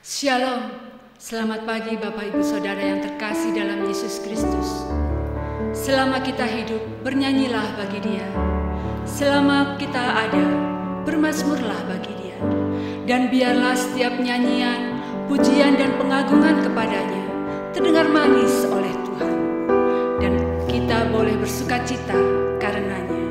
Shalom, selamat pagi Bapak Ibu Saudara yang terkasih dalam Yesus Kristus. Selama kita hidup, bernyanyilah bagi Dia. Selama kita ada, bermazmurlah bagi Dia. Dan biarlah setiap nyanyian, pujian dan pengagungan kepadanya terdengar manis oleh Tuhan. Dan kita boleh bersukacita karenanya.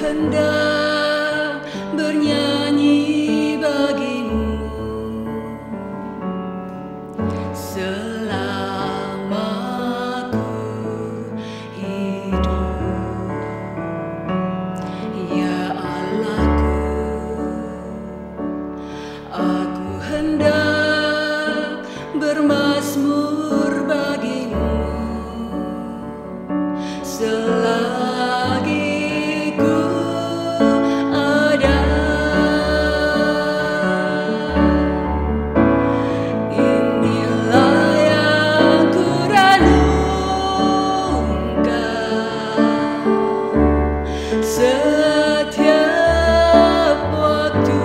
Hendak bernyanyi bagimu selama ku hidup, ya Allahku. Aku hendak bermazmur bagimu selagi setiap waktu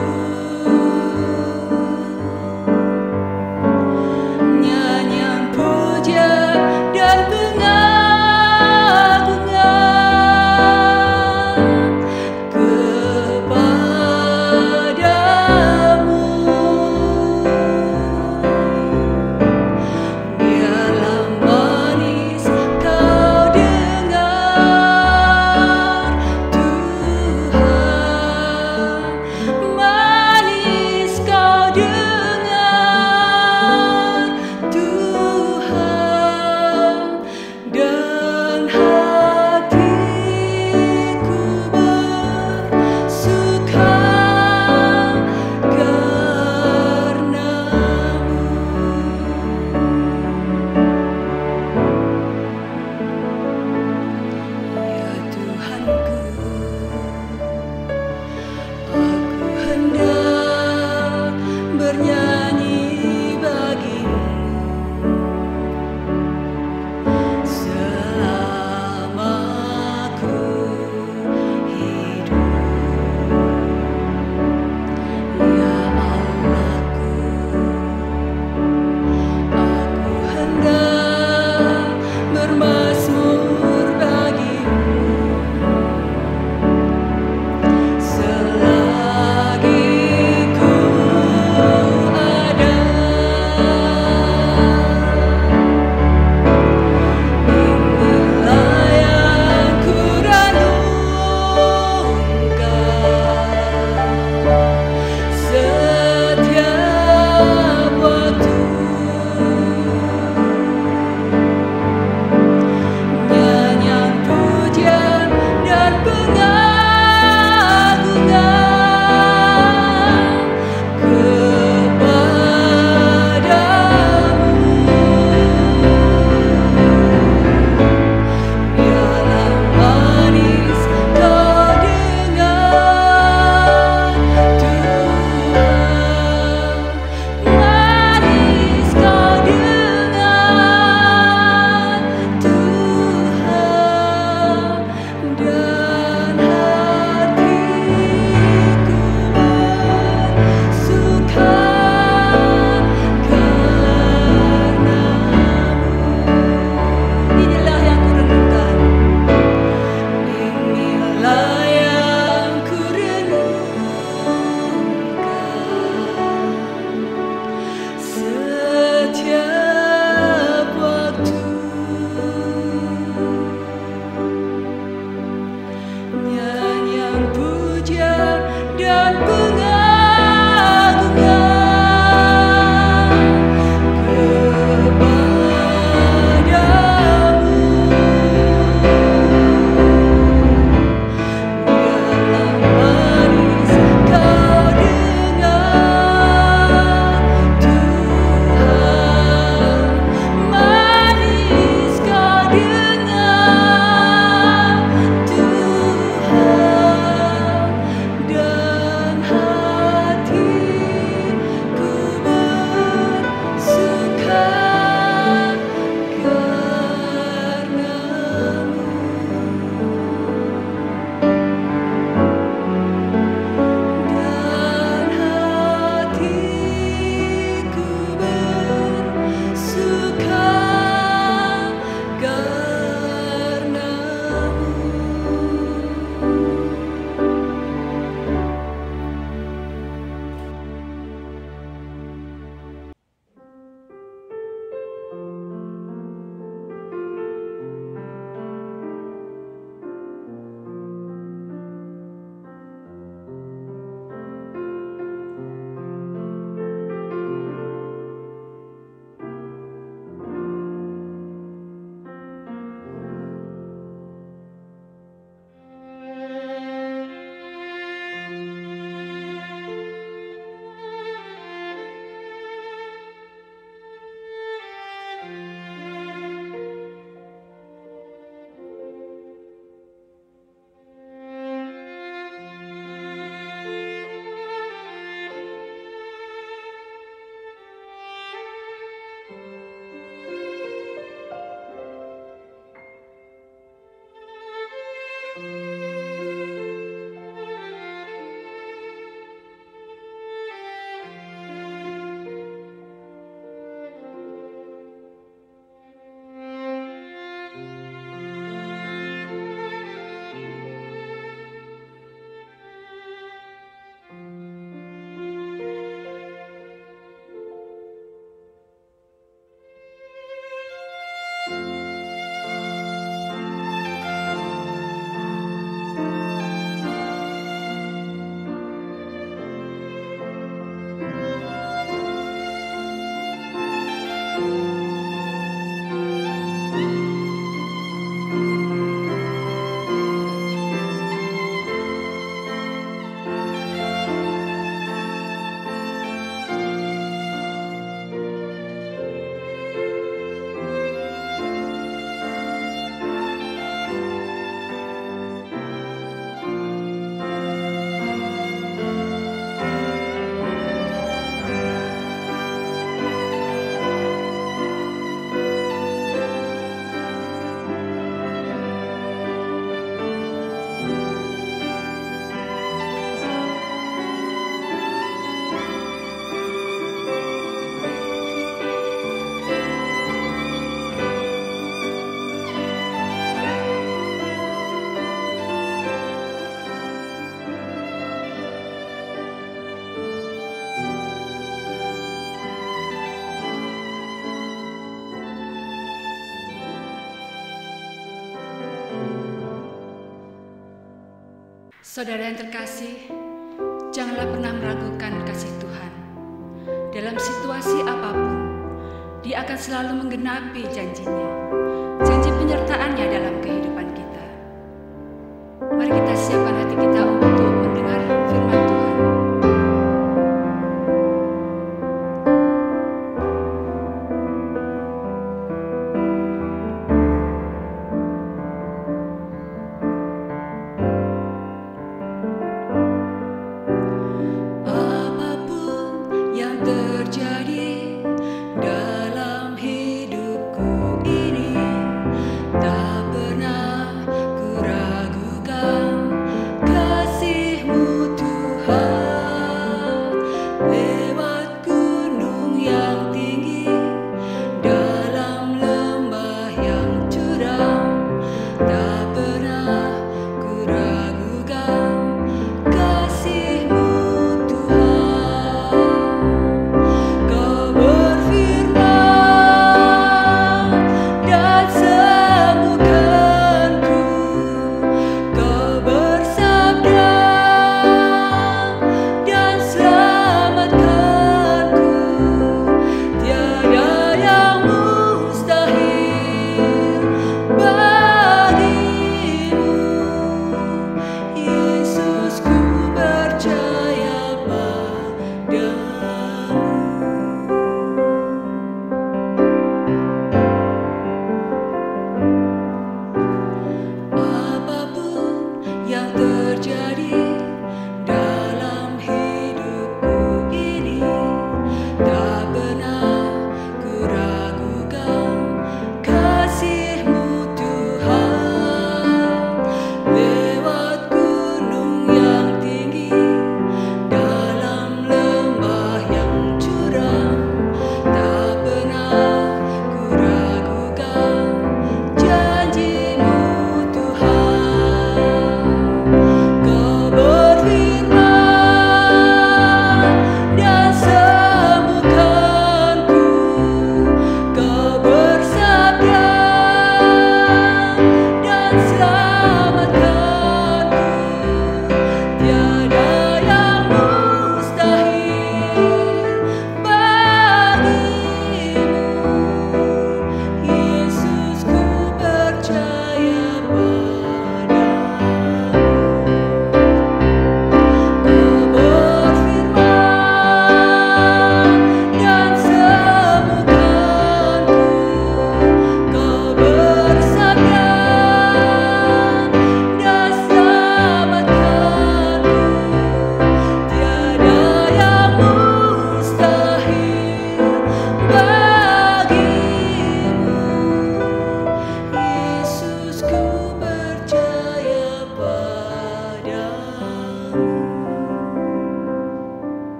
Saudara yang terkasih, janganlah pernah meragukan kasih Tuhan. Dalam situasi apapun, Dia akan selalu menggenapi janjinya, janji penyertaannya dalam kehidupan kita. Mari kita siapkan hati kita untuk mendengar firman Tuhan.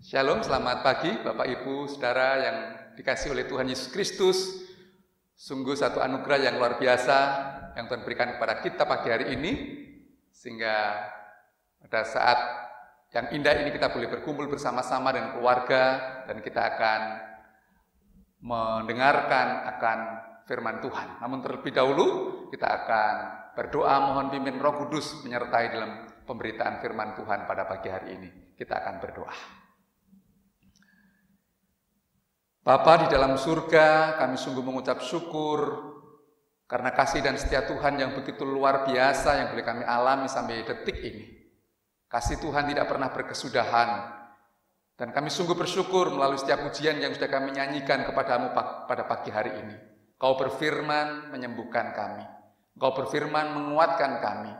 Shalom, selamat pagi Bapak Ibu, Saudara yang dikasihi oleh Tuhan Yesus Kristus. Sungguh satu anugerah yang luar biasa yang Tuhan berikan kepada kita pagi hari ini, sehingga pada saat yang indah ini kita boleh berkumpul bersama-sama dengan keluarga, dan kita akan mendengarkan akan firman Tuhan. Namun terlebih dahulu kita akan berdoa mohon pimpin Roh Kudus menyertai dalam pemberitaan firman Tuhan pada pagi hari ini. Kita akan berdoa. Bapa di dalam surga, kami sungguh mengucap syukur karena kasih dan setia Tuhan yang begitu luar biasa yang boleh kami alami sampai detik ini. Kasih Tuhan tidak pernah berkesudahan, dan kami sungguh bersyukur melalui setiap pujian yang sudah kami nyanyikan kepadamu pada pagi hari ini. Kau berfirman menyembuhkan kami, Engkau berfirman menguatkan kami,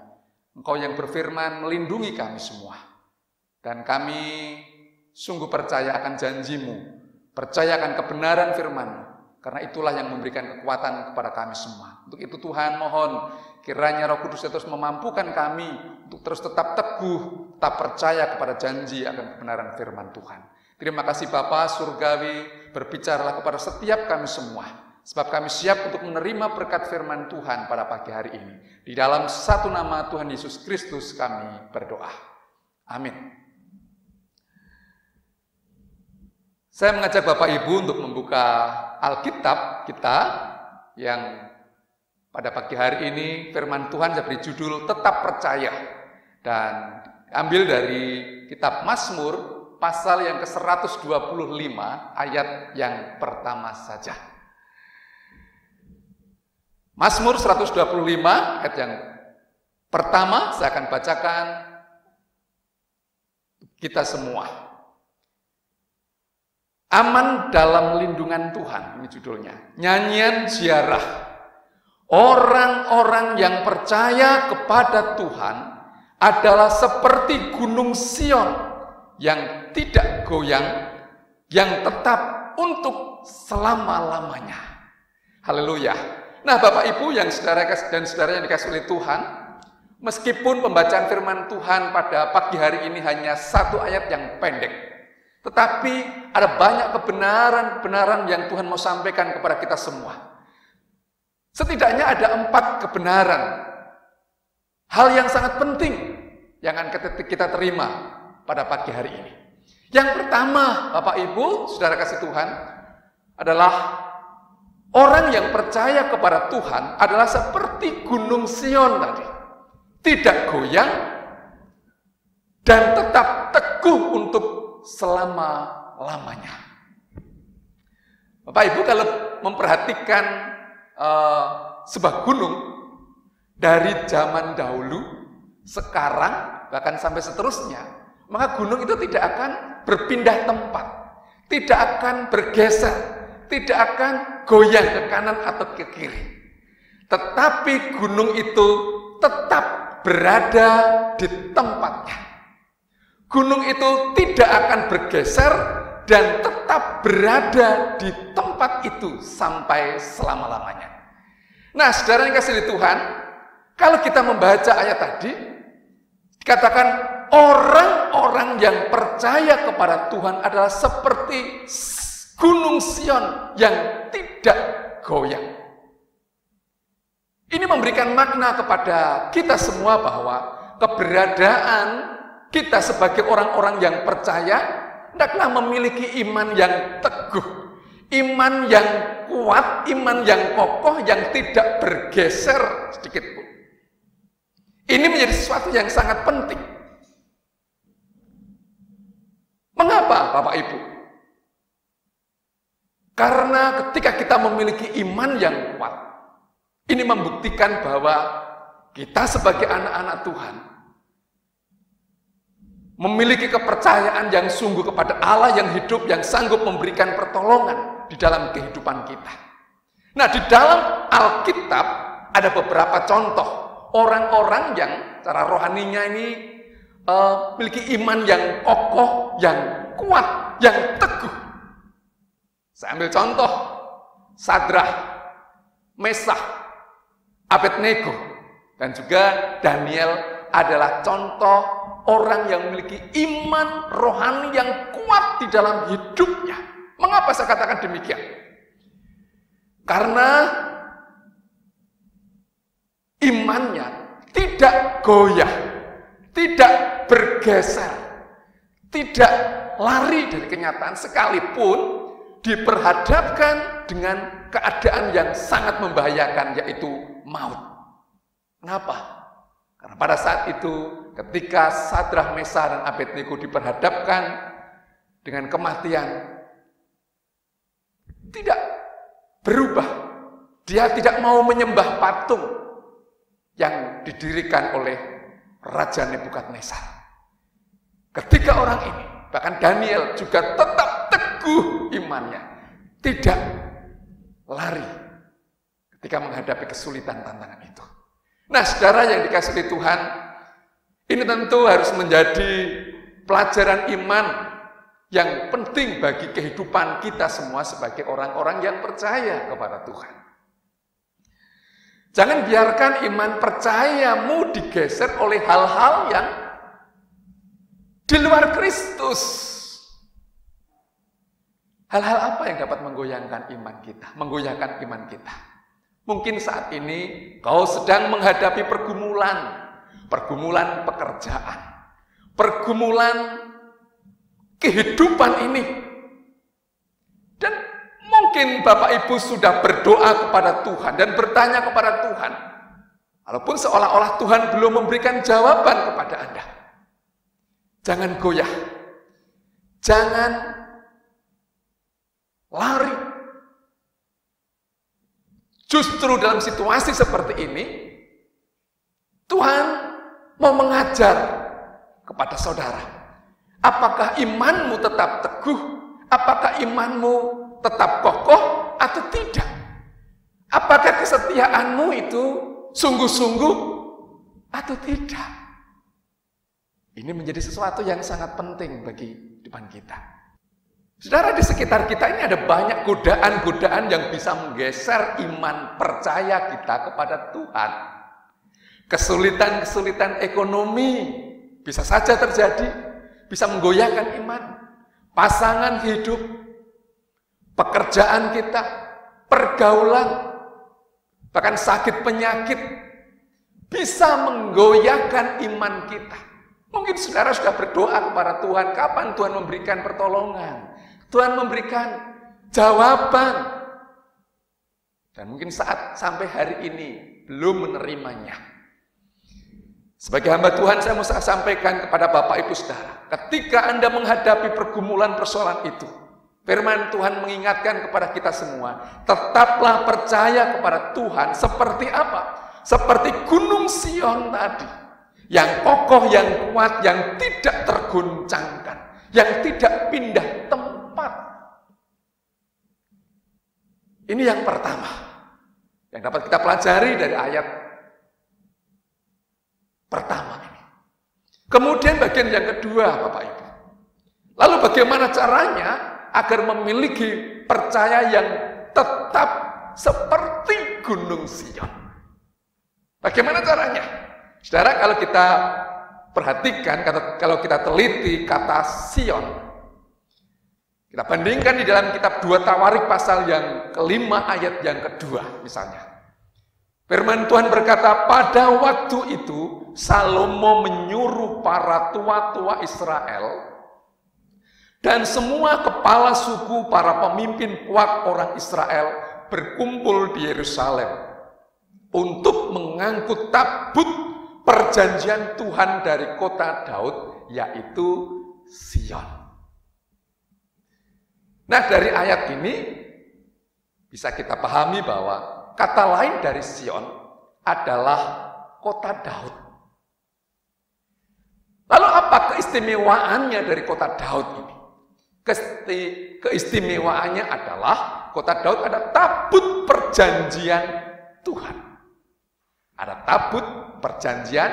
Engkau yang berfirman melindungi kami semua. Dan kami sungguh percaya akan janji-Mu, percaya akan kebenaran firman-Mu, karena itulah yang memberikan kekuatan kepada kami semua. Untuk itu Tuhan mohon kiranya Roh Kudus terus memampukan kami untuk terus tetap teguh, tetap percaya kepada janji akan kebenaran firman Tuhan. Terima kasih Bapa surgawi, berbicaralah kepada setiap kami semua, sebab kami siap untuk menerima berkat firman Tuhan pada pagi hari ini. Di dalam satu nama Tuhan Yesus Kristus kami berdoa. Amin. Saya mengajak Bapak Ibu untuk membuka Alkitab kita yang Pada pagi hari ini firman Tuhan saya beri judul Tetap Percaya, dan ambil dari kitab Mazmur pasal yang ke-125 ayat yang pertama saja. Mazmur 125 ayat yang pertama saya akan bacakan kita semua. Aman dalam lindungan Tuhan, ini judulnya. Nyanyian ziarah. Orang-orang yang percaya kepada Tuhan adalah seperti gunung Sion yang tidak goyang, yang tetap untuk selama-lamanya. Haleluya. Nah, Bapak Ibu yang saudara dan saudara yang dikasihi oleh Tuhan, meskipun pembacaan firman Tuhan pada pagi hari ini hanya satu ayat yang pendek, tetapi ada banyak kebenaran-kebenaran yang Tuhan mau sampaikan kepada kita semua. Setidaknya ada 4 kebenaran, hal yang sangat penting yang akan kita terima pada pagi hari ini. Yang pertama, Bapak Ibu, saudara kasih Tuhan, adalah orang yang percaya kepada Tuhan adalah seperti gunung Sion tadi. Tidak goyang dan tetap teguh untuk selama-lamanya. Bapak Ibu kalau memperhatikan sebuah gunung dari zaman dahulu, sekarang, bahkan sampai seterusnya, maka gunung itu tidak akan berpindah tempat, tidak akan bergeser, tidak akan goyang ke kanan atau ke kiri. Tetapi gunung itu tetap berada di tempatnya. Gunung itu tidak akan bergeser dan tetap berada di tempat itu sampai selama-lamanya. Nah, saudara yang kasih Tuhan, kalau kita membaca ayat tadi, dikatakan orang-orang yang percaya kepada Tuhan adalah seperti gunung Sion yang tidak goyang. Ini memberikan makna kepada kita semua bahwa keberadaan kita sebagai orang-orang yang percaya hendaklah memiliki iman yang teguh, iman yang kuat, iman yang kokoh, yang tidak bergeser sedikit pun. Ini menjadi sesuatu yang sangat penting. Mengapa, Bapak Ibu? Karena ketika kita memiliki iman yang kuat, ini membuktikan bahwa kita sebagai anak-anak Tuhan memiliki kepercayaan yang sungguh kepada Allah yang hidup, yang sanggup memberikan pertolongan di dalam kehidupan kita. Nah, di dalam Alkitab ada beberapa contoh orang-orang yang cara rohaninya ini memiliki iman yang kokoh, yang kuat, yang teguh. Saya ambil contoh Sadrah, Meshach, Abednego, dan juga Daniel adalah contoh orang yang memiliki iman rohani yang kuat di dalam hidupnya. Mengapa saya katakan demikian? Karena imannya tidak goyah, tidak bergeser, tidak lari dari kenyataan sekalipun diperhadapkan dengan keadaan yang sangat membahayakan, yaitu maut. Kenapa? Karena pada saat itu ketika Sadrah, Meshach, dan Abednego diperhadapkan dengan kematian, tidak berubah. Dia tidak mau menyembah patung yang didirikan oleh Raja Nebukadnezar. Ketika orang ini, bahkan Daniel juga tetap teguh imannya, tidak lari ketika menghadapi kesulitan tantangan itu. Nah, saudara yang dikasihi Tuhan, ini tentu harus menjadi pelajaran iman yang penting bagi kehidupan kita semua sebagai orang-orang yang percaya kepada Tuhan. Jangan biarkan iman percayamu digeser oleh hal-hal yang di luar Kristus. Hal-hal apa yang dapat menggoyangkan iman kita, menggoyahkan iman kita? Mungkin saat ini kau sedang menghadapi pergumulan pekerjaan, pergumulan kehidupan ini. Dan Mungkin Bapak Ibu sudah berdoa kepada Tuhan dan bertanya kepada Tuhan, walaupun seolah-olah Tuhan belum memberikan jawaban kepada Anda. Jangan goyah, jangan lari. Justru dalam situasi seperti ini, Tuhan mau mengajar kepada saudara. Apakah imanmu tetap teguh? Apakah imanmu tetap kokoh atau tidak? Apakah kesetiaanmu itu sungguh-sungguh atau tidak? Ini menjadi sesuatu yang sangat penting bagi kehidupan kita. Saudara, di sekitar kita ini ada banyak godaan-godaan yang bisa menggeser iman percaya kita kepada Tuhan. Kesulitan-kesulitan ekonomi bisa saja terjadi, bisa menggoyahkan iman. Pasangan hidup, pekerjaan kita, pergaulan, bahkan sakit penyakit bisa menggoyahkan iman kita. Mungkin saudara sudah berdoa kepada Tuhan, kapan Tuhan memberikan pertolongan? Tuhan memberikan jawaban. Dan mungkin saat sampai hari ini belum menerimanya. Sebagai hamba Tuhan, saya mau sampaikan kepada Bapak Ibu Saudara, ketika Anda menghadapi pergumulan persoalan itu, firman Tuhan mengingatkan kepada kita semua, tetaplah percaya kepada Tuhan. Seperti apa? Seperti Gunung Sion tadi, yang kokoh, yang kuat, yang tidak tergoncangkan, yang tidak pindah tempat. Ini yang pertama, yang dapat kita pelajari dari ayat pertama ini. Kemudian bagian yang kedua, Bapak Ibu. Lalu bagaimana caranya agar memiliki percaya yang tetap seperti Gunung Sion? Bagaimana caranya? Saudara, kalau kita perhatikan, kalau kita teliti kata Sion, kita bandingkan di dalam kitab 2 Tawarik pasal yang kelima ayat yang kedua misalnya. Firman Tuhan berkata, pada waktu itu Salomo menyuruh para tua-tua Israel dan semua kepala suku, para pemimpin kuat orang Israel berkumpul di Yerusalem untuk mengangkut tabut perjanjian Tuhan dari kota Daud, yaitu Sion. Nah, dari ayat ini bisa kita pahami bahwa kata lain dari Sion adalah kota Daud. Lalu apa keistimewaannya dari kota Daud ini? Keistimewaannya adalah kota Daud ada tabut perjanjian Tuhan. Ada tabut perjanjian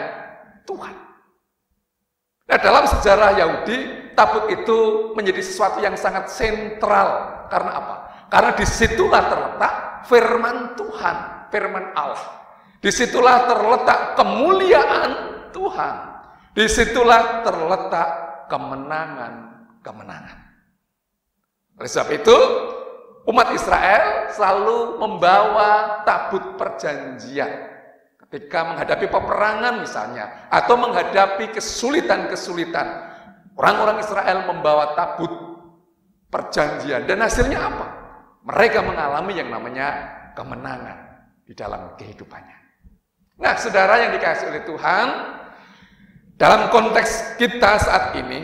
Tuhan. Nah, dalam sejarah Yahudi, tabut itu menjadi sesuatu yang sangat sentral. Karena apa? Karena disitulah terletak firman Tuhan, firman Allah. Disitulah terletak kemuliaan Tuhan. Disitulah terletak kemenangan-kemenangan. Oleh sebab itu, umat Israel selalu membawa tabut perjanjian. Ketika menghadapi peperangan misalnya, atau menghadapi kesulitan-kesulitan, orang-orang Israel membawa tabut perjanjian. Dan hasilnya apa? Mereka mengalami yang namanya kemenangan di dalam kehidupannya. Nah, saudara yang dikasihi oleh Tuhan, dalam konteks kita saat ini,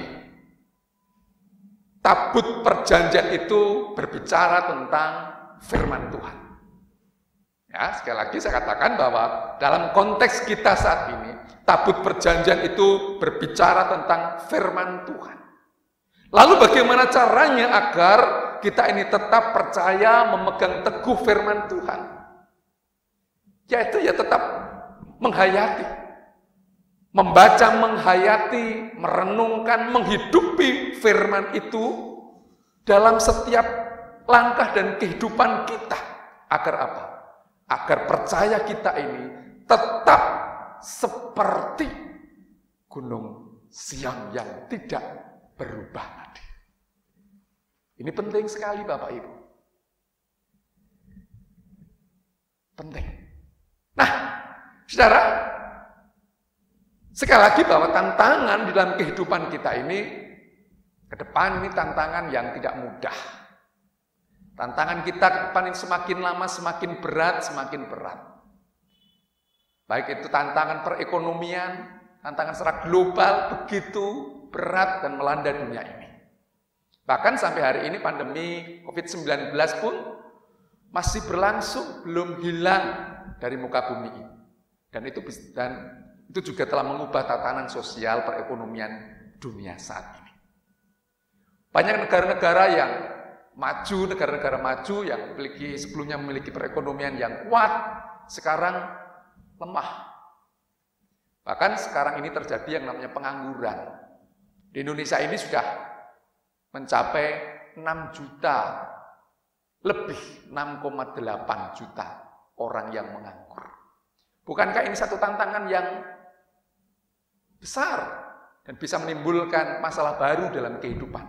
tabut perjanjian itu berbicara tentang firman Tuhan. Ya, sekali lagi saya katakan bahwa dalam konteks kita saat ini, tabut perjanjian itu berbicara tentang firman Tuhan. Lalu bagaimana caranya agar kita ini tetap percaya memegang teguh firman Tuhan? Yaitu ya tetap menghayati, membaca, menghayati, merenungkan, menghidupi firman itu dalam setiap langkah dan kehidupan kita. Agar apa? Agar percaya kita ini tetap seperti Gunung Sion yang tidak berubah tadi. Ini penting sekali Bapak Ibu. Penting. Nah, saudara, sekali lagi bahwa tantangan di dalam kehidupan kita ini ke depan ini tantangan yang tidak mudah. Tantangan kita ke depan ini semakin lama semakin berat, semakin berat. Baik itu tantangan perekonomian, tantangan secara global begitu berat dan melanda dunia ini. Bahkan sampai hari ini pandemi COVID-19 pun masih berlangsung, belum hilang dari muka bumi ini. Dan itu juga telah mengubah tatanan sosial perekonomian dunia saat ini. Banyak negara-negara yang maju, negara-negara maju yang sebelumnya memiliki perekonomian yang kuat, sekarang lemah. Bahkan sekarang ini terjadi yang namanya pengangguran. Di Indonesia ini sudah mencapai 6 juta, lebih 6,8 juta orang yang menganggur. Bukankah ini satu tantangan yang besar dan bisa menimbulkan masalah baru dalam kehidupan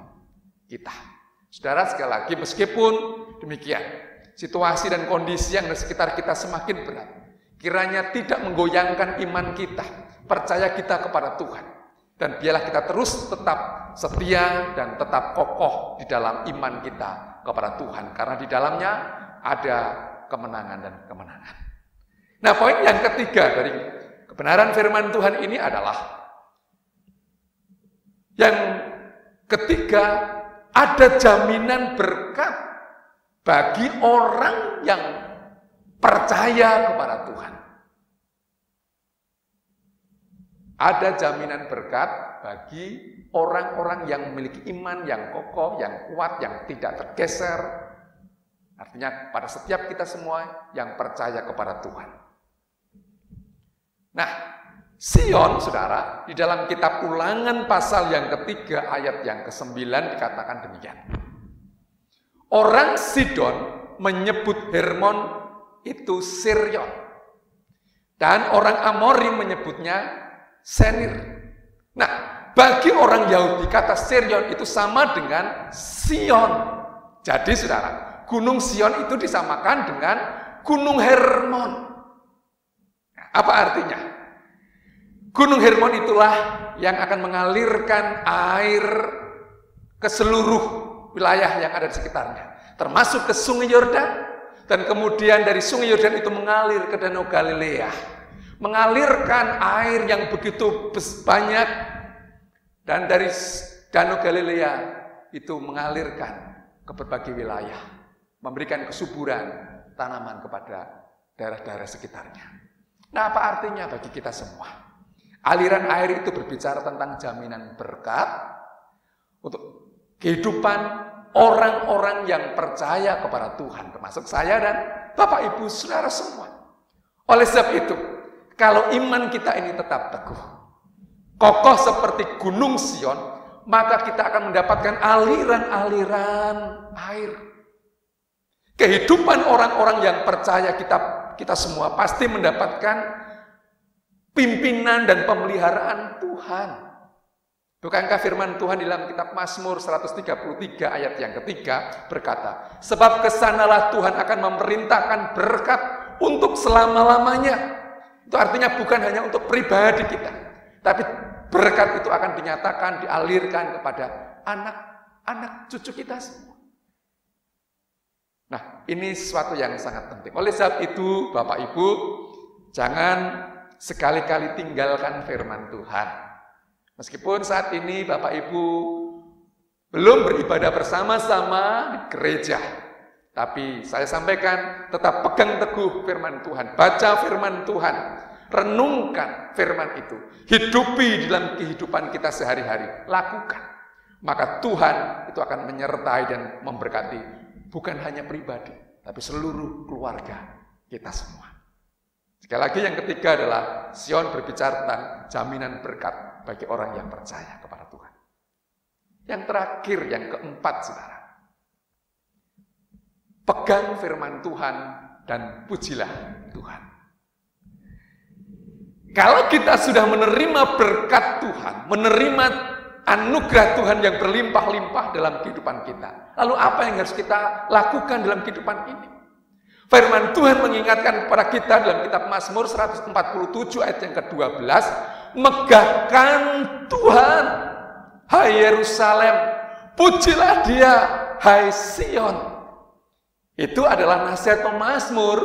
kita? Saudara, sekali lagi, meskipun demikian, situasi dan kondisi yang di sekitar kita semakin berat, kiranya tidak menggoyangkan iman kita, percaya kita kepada Tuhan. Dan biarlah kita terus tetap setia dan tetap kokoh di dalam iman kita kepada Tuhan. Karena di dalamnya ada kemenangan dan kemenangan. Nah, poin yang ketiga dari kebenaran firman Tuhan ini adalah yang ketiga, ada jaminan berkat bagi orang yang percaya kepada Tuhan. Ada jaminan berkat bagi orang-orang yang memiliki iman yang kokoh, yang kuat, yang tidak tergeser. Artinya pada setiap kita semua yang percaya kepada Tuhan. Nah, Sion, saudara, di dalam kitab Ulangan pasal yang ketiga ayat yang ke-9 dikatakan demikian. Orang Sidon menyebut Hermon itu Sirion. Dan orang Amori menyebutnya Senir. Nah, bagi orang Yahudi kata Sirion itu sama dengan Sion. Jadi saudara, Gunung Sion itu disamakan dengan Gunung Hermon. Nah, apa artinya? Gunung Hermon itulah yang akan mengalirkan air ke seluruh wilayah yang ada di sekitarnya, termasuk ke Sungai Yordan, dan kemudian dari Sungai Yordan itu mengalir ke Danau Galilea, mengalirkan air yang begitu banyak, dan dari Danau Galilea itu mengalirkan ke berbagai wilayah, memberikan kesuburan tanaman kepada daerah-daerah sekitarnya. Nah, apa artinya bagi kita semua? Aliran air itu berbicara tentang jaminan berkat untuk kehidupan orang-orang yang percaya kepada Tuhan, termasuk saya dan Bapak Ibu Saudara semua. Oleh sebab itu, kalau iman kita ini tetap teguh, kokoh seperti Gunung Sion, maka kita akan mendapatkan aliran-aliran air. Kehidupan orang-orang yang percaya kita semua pasti mendapatkan pimpinan dan pemeliharaan Tuhan. Bukankah firman Tuhan di dalam kitab Mazmur 133 ayat yang ketiga berkata, sebab kesanalah Tuhan akan memerintahkan berkat untuk selama-lamanya. Itu artinya bukan hanya untuk pribadi kita, tapi berkat itu akan dinyatakan, dialirkan kepada anak-anak cucu kita semua. Nah, ini sesuatu yang sangat penting. Oleh sebab itu, Bapak Ibu, jangan sekali-kali tinggalkan firman Tuhan. Meskipun saat ini Bapak Ibu belum beribadah bersama-sama di gereja, tapi saya sampaikan tetap pegang teguh firman Tuhan, baca firman Tuhan, renungkan firman itu, hidupi dalam kehidupan kita sehari-hari, lakukan. Maka Tuhan itu akan menyertai dan memberkati bukan hanya pribadi, tapi seluruh keluarga kita semua. Sekali lagi yang ketiga adalah Sion berbicara tentang jaminan berkat bagi orang yang percaya kepada Tuhan. Yang terakhir, yang keempat, saudara. Pegang firman Tuhan dan pujilah Tuhan. Kalau kita sudah menerima berkat Tuhan, menerima anugerah Tuhan yang berlimpah-limpah dalam kehidupan kita, lalu apa yang harus kita lakukan dalam kehidupan ini? Firman Tuhan mengingatkan kepada kita dalam kitab Mazmur 147 ayat yang ke-12, megahkan Tuhan, hai Yerusalem, pujilah Dia, hai Sion. Itu adalah nasihat pemazmur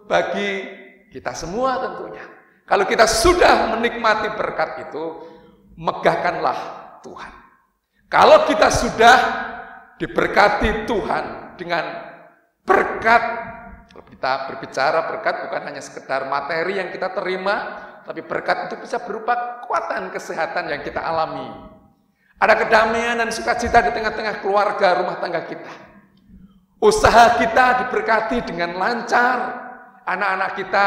bagi kita semua tentunya. Kalau kita sudah menikmati berkat itu, megahkanlah Tuhan. Kalau kita sudah diberkati Tuhan dengan berkat, kalau kita berbicara berkat bukan hanya sekedar materi yang kita terima, tapi berkat itu bisa berupa kekuatan kesehatan yang kita alami. Ada kedamaian dan sukacita di tengah-tengah keluarga rumah tangga kita. Usaha kita diberkati dengan lancar. Anak-anak kita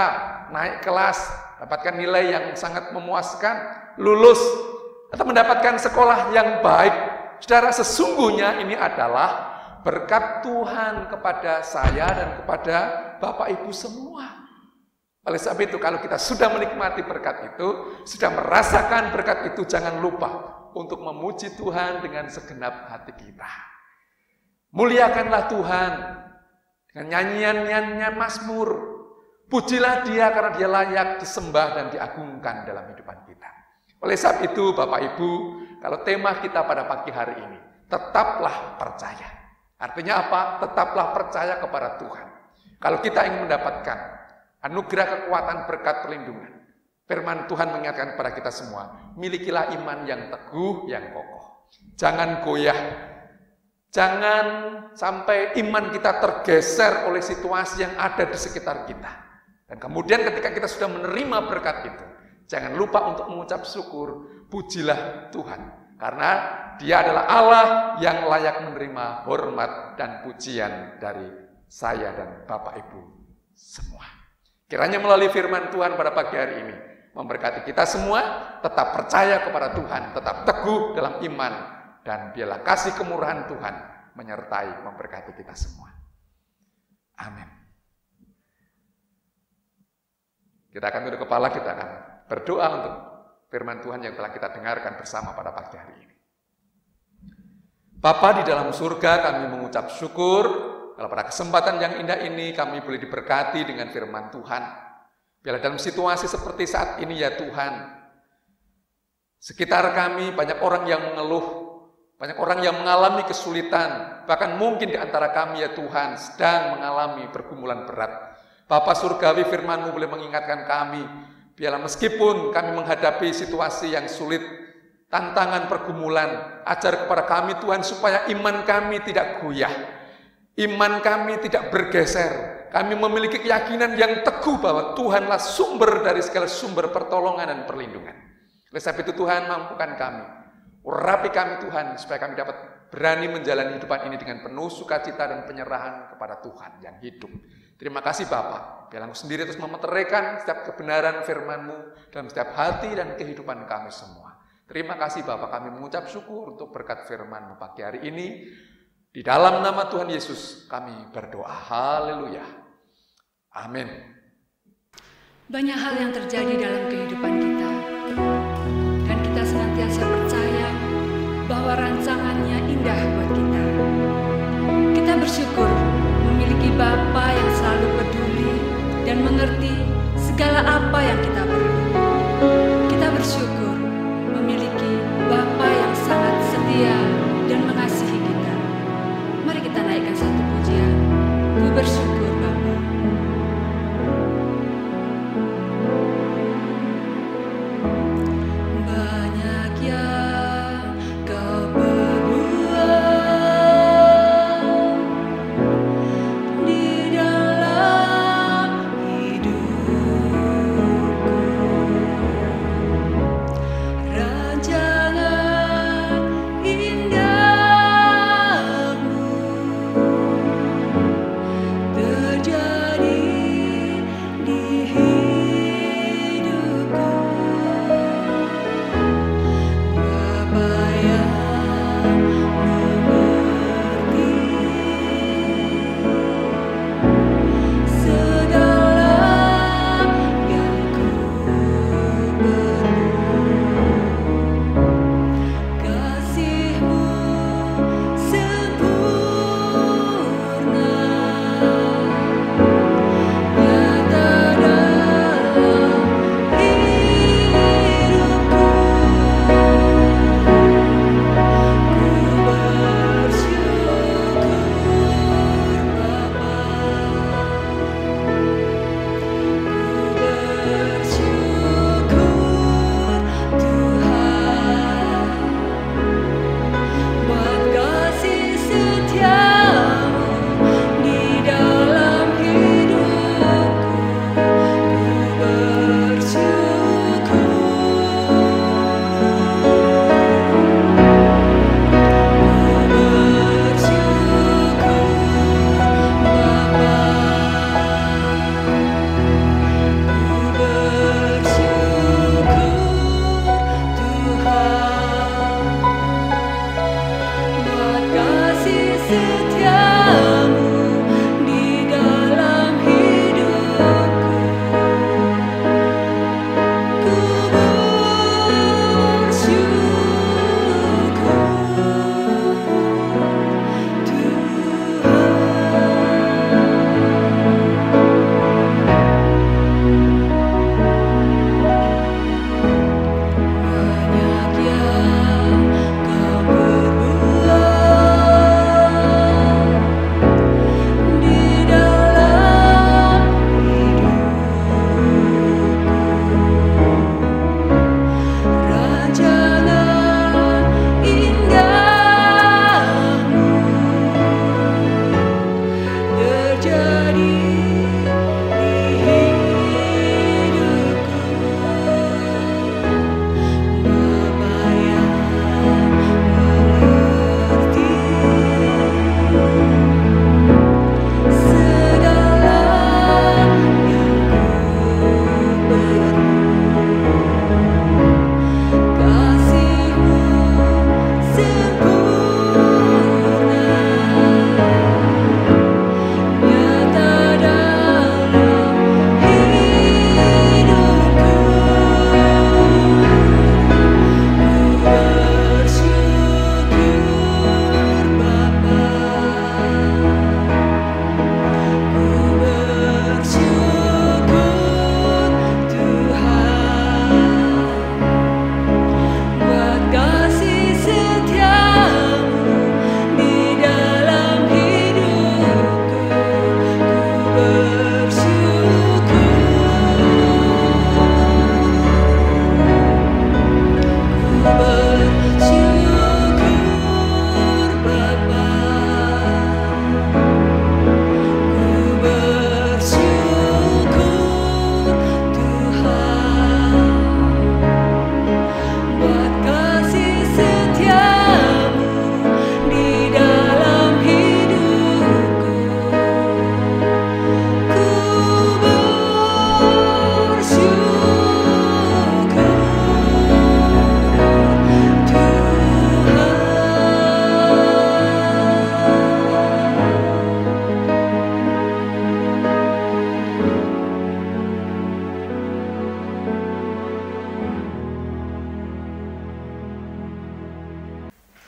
naik kelas, dapatkan nilai yang sangat memuaskan, lulus, atau mendapatkan sekolah yang baik. Saudara, sesungguhnya ini adalah berkat Tuhan kepada saya dan kepada Bapak Ibu semua. Oleh sebab itu, kalau kita sudah menikmati berkat itu, sudah merasakan berkat itu, jangan lupa untuk memuji Tuhan dengan segenap hati kita. Muliakanlah Tuhan dengan nyanyian-nyanyian mazmur. Pujilah Dia karena Dia layak disembah dan diagungkan dalam kehidupan kita. Oleh sebab itu, Bapak Ibu, kalau tema kita pada pagi hari ini, tetaplah percaya. Artinya apa? Tetaplah percaya kepada Tuhan. Kalau kita ingin mendapatkan anugerah kekuatan berkat perlindungan, firman Tuhan mengingatkan kepada kita semua, milikilah iman yang teguh, yang kokoh. Jangan goyah. Jangan sampai iman kita tergeser oleh situasi yang ada di sekitar kita. Dan kemudian ketika kita sudah menerima berkat itu, jangan lupa untuk mengucap syukur, pujilah Tuhan. Karena Dia adalah Allah yang layak menerima hormat dan pujian dari saya dan Bapak Ibu semua. Kiranya melalui firman Tuhan pada pagi hari ini, memberkati kita semua, tetap percaya kepada Tuhan, tetap teguh dalam iman, dan biarlah kasih kemurahan Tuhan menyertai memberkati kita semua. Amin. Kita akan tunduk kepala, kita akan berdoa untuk firman Tuhan yang telah kita dengarkan bersama pada pagi hari ini. Bapa di dalam surga, kami mengucap syukur kalau pada kesempatan yang indah ini kami boleh diberkati dengan firman Tuhan. Biarlah dalam situasi seperti saat ini ya Tuhan, sekitar kami banyak orang yang mengeluh, banyak orang yang mengalami kesulitan, bahkan mungkin di antara kami ya Tuhan sedang mengalami pergumulan berat. Bapa surgawi, firman-Mu boleh mengingatkan kami, biarlah meskipun kami menghadapi situasi yang sulit, tantangan pergumulan, ajar kepada kami Tuhan supaya iman kami tidak goyah, iman kami tidak bergeser. Kami memiliki keyakinan yang teguh bahwa Tuhanlah sumber dari segala sumber pertolongan dan perlindungan. Oleh sebab itu Tuhan, mampukan kami, urapi kami Tuhan, supaya kami dapat berani menjalani hidupan ini dengan penuh sukacita dan penyerahan kepada Tuhan yang hidup. Terima kasih Bapa, biarlah Engkau sendiri terus memeteraikan setiap kebenaran firman-Mu dalam setiap hati dan kehidupan kami semua. Terima kasih Bapa, kami mengucap syukur untuk berkat firman-Mu pagi hari ini. Di dalam nama Tuhan Yesus kami berdoa. Haleluya. Amin. Banyak hal yang terjadi dalam kehidupan kita, dan kita senantiasa percaya bahwa rancangannya indah buat kita. Kita bersyukur memiliki Bapa yang selalu peduli dan mengerti segala apa yang kita perlu. Kita bersyukur memiliki Bapa yang sangat setia dan mengasihi kita. Mari kita naikkan satu pujian. Ku bersyukur Bapa.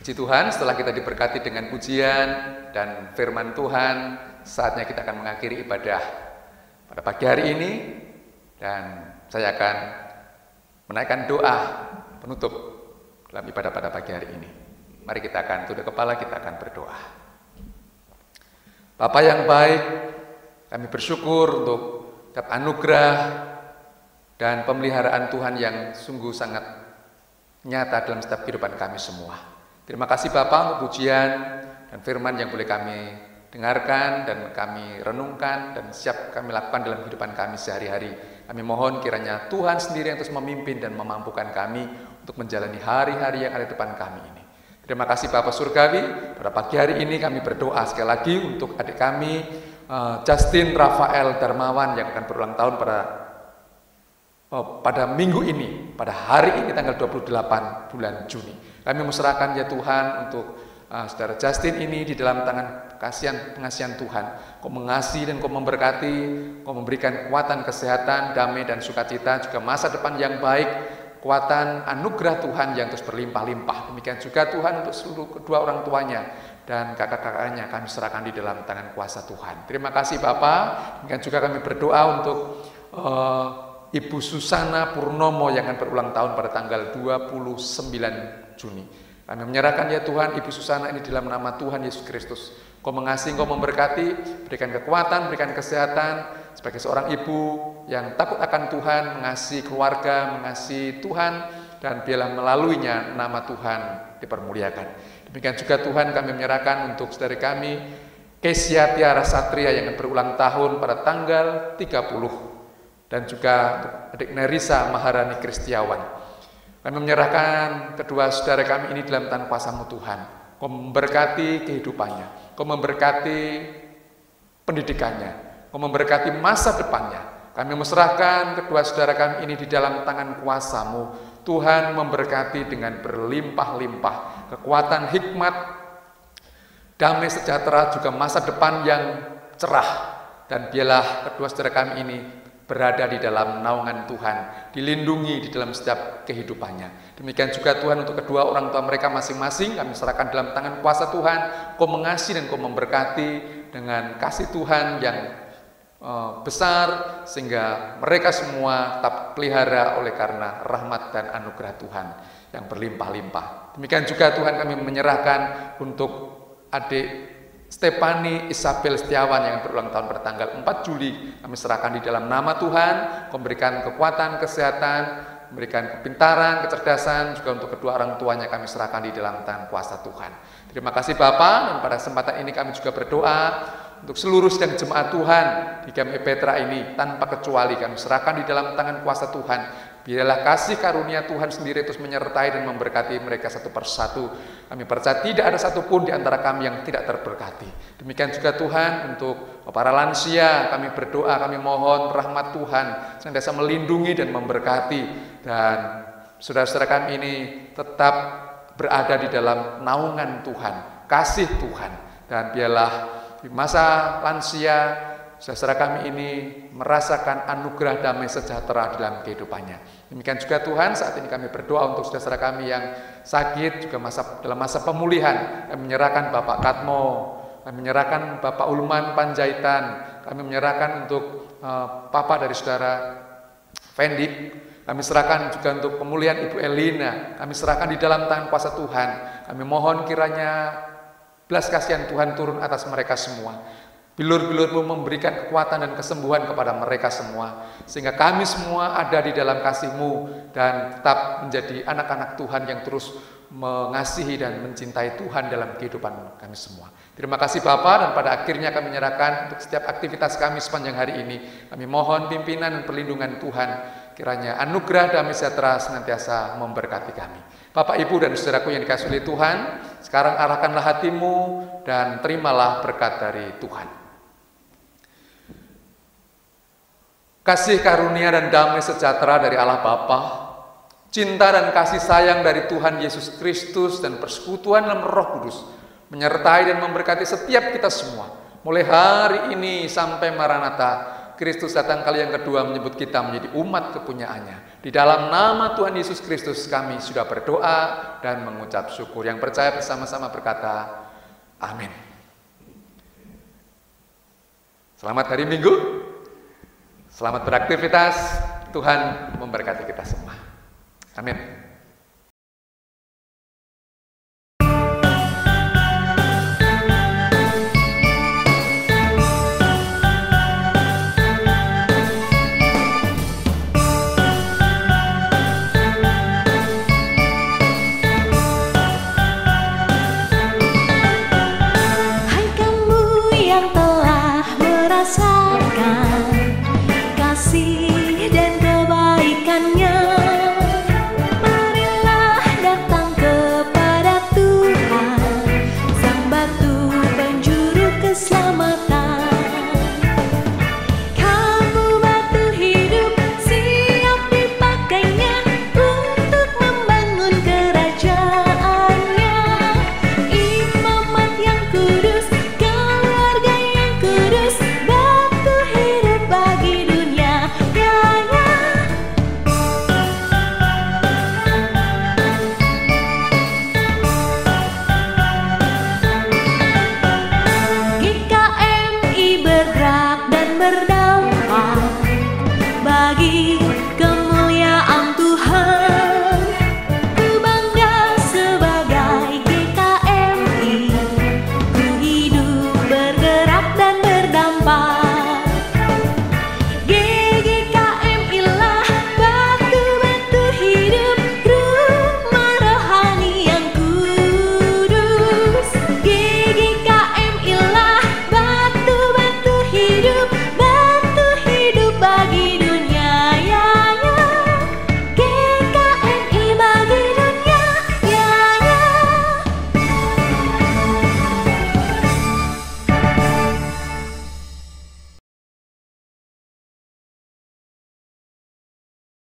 Puji Tuhan, setelah kita diberkati dengan pujian dan firman Tuhan, saatnya kita akan mengakhiri ibadah pada pagi hari ini. Dan saya akan menaikkan doa penutup dalam ibadah pada pagi hari ini. Mari kita akan tunduk kepala, kita akan berdoa. Bapa yang baik, kami bersyukur untuk setiap anugerah dan pemeliharaan Tuhan yang sungguh sangat nyata dalam setiap kehidupan kami semua. Terima kasih Bapa untuk pujian dan firman yang boleh kami dengarkan dan kami renungkan dan siap kami lakukan dalam kehidupan kami sehari-hari. Kami mohon kiranya Tuhan sendiri yang terus memimpin dan memampukan kami untuk menjalani hari-hari yang ada di depan kami ini. Terima kasih Bapa Surgawi, pada pagi hari ini kami berdoa sekali lagi untuk adik kami Justin Rafael Darmawan yang akan berulang tahun pada minggu ini, pada hari ini tanggal 28 bulan Juni. Kami menyerahkan ya Tuhan untuk saudara Justin ini di dalam tangan pengasihan Tuhan. Kau mengasihi dan Kau memberkati, Kau memberikan kekuatan, kesehatan, damai dan sukacita, juga masa depan yang baik, kekuatan anugerah Tuhan yang terus berlimpah-limpah. Demikian juga Tuhan untuk seluruh kedua orang tuanya dan kakak-kakaknya kami serahkan di dalam tangan kuasa Tuhan. Terima kasih Bapak. Demikian juga kami berdoa untuk Ibu Susana Purnomo yang akan berulang tahun pada tanggal 29 Juni. Kami menyerahkan ya Tuhan Ibu Susana ini dalam nama Tuhan Yesus Kristus. Kau mengasihi, Kau memberkati, berikan kekuatan, berikan kesehatan sebagai seorang ibu yang takut akan Tuhan, mengasihi keluarga, mengasihi Tuhan, dan biarlah melaluinya nama Tuhan dipermuliakan. Demikian juga Tuhan kami menyerahkan untuk saudari kami Kesia Tiara Satria yang akan berulang tahun pada tanggal 30, dan juga untuk adik Nerisa Maharani Kristiawan. Kami menyerahkan kedua saudara kami ini dalam tangan kuasa-Mu Tuhan. Kau memberkati kehidupannya, Kau memberkati pendidikannya, Kau memberkati masa depannya. Kami menyerahkan kedua saudara kami ini di dalam tangan kuasa-Mu. Tuhan memberkati dengan berlimpah-limpah kekuatan, hikmat, damai sejahtera, juga masa depan yang cerah. Dan biarlah kedua saudara kami ini berada di dalam naungan Tuhan, dilindungi di dalam setiap kehidupannya. Demikian juga Tuhan untuk kedua orang tua mereka masing-masing, kami serahkan dalam tangan kuasa Tuhan. Kau mengasihi dan Kau memberkati dengan kasih Tuhan yang besar, sehingga mereka semua tetap pelihara oleh karena rahmat dan anugerah Tuhan yang berlimpah-limpah. Demikian juga Tuhan kami menyerahkan untuk adik Stefani Isabel Setiawan yang berulang tahun pada tanggal 4 Juli. Kami serahkan di dalam nama Tuhan, memberikan kekuatan, kesehatan, memberikan kepintaran, kecerdasan, juga untuk kedua orang tuanya kami serahkan di dalam tangan kuasa Tuhan. Terima kasih Bapak, dan pada kesempatan ini kami juga berdoa untuk seluruh sidang jemaat Tuhan di GMI Petra ini, tanpa kecuali kami serahkan di dalam tangan kuasa Tuhan. Biarlah kasih karunia Tuhan sendiri terus menyertai dan memberkati mereka satu persatu. Kami percaya tidak ada satupun di antara kami yang tidak terberkati. Demikian juga Tuhan untuk para lansia, kami berdoa, kami mohon rahmat Tuhan senantiasa melindungi dan memberkati. Dan saudara-saudara kami ini tetap berada di dalam naungan Tuhan, kasih Tuhan. Dan biarlah di masa lansia, saudara kami ini merasakan anugerah damai sejahtera dalam kehidupannya. Demikian juga Tuhan, saat ini kami berdoa untuk saudara kami yang sakit, juga dalam masa pemulihan. Kami menyerahkan Bapak Katmo, kami menyerahkan Bapak Ulman Panjaitan, kami menyerahkan untuk Papa dari saudara Fendi, kami serahkan juga untuk pemulihan Ibu Elina, kami serahkan di dalam tangan kuasa Tuhan. Kami mohon kiranya belas kasihan Tuhan turun atas mereka semua. Bilur-bilur-Mu memberikan kekuatan dan kesembuhan kepada mereka semua, sehingga kami semua ada di dalam kasih-Mu dan tetap menjadi anak-anak Tuhan yang terus mengasihi dan mencintai Tuhan dalam kehidupan kami semua. Terima kasih Bapa, dan pada akhirnya kami menyerahkan untuk setiap aktivitas kami sepanjang hari ini. Kami mohon pimpinan dan perlindungan Tuhan, kiranya anugerah damai sejahtera senantiasa memberkati kami. Bapak, Ibu, dan saudaraku yang dikasihi oleh Tuhan, sekarang arahkanlah hatimu dan terimalah berkat dari Tuhan. Kasih karunia dan damai sejahtera dari Allah Bapa, cinta dan kasih sayang dari Tuhan Yesus Kristus, dan persekutuan dalam Roh Kudus menyertai dan memberkati setiap kita semua, mulai hari ini sampai Maranatha, Kristus datang kali yang kedua menyebut kita menjadi umat kepunyaannya. Di dalam nama Tuhan Yesus Kristus kami sudah berdoa dan mengucap syukur. Yang percaya bersama-sama berkata, amin. Selamat hari Minggu. Selamat beraktivitas. Tuhan memberkati kita semua. Amin.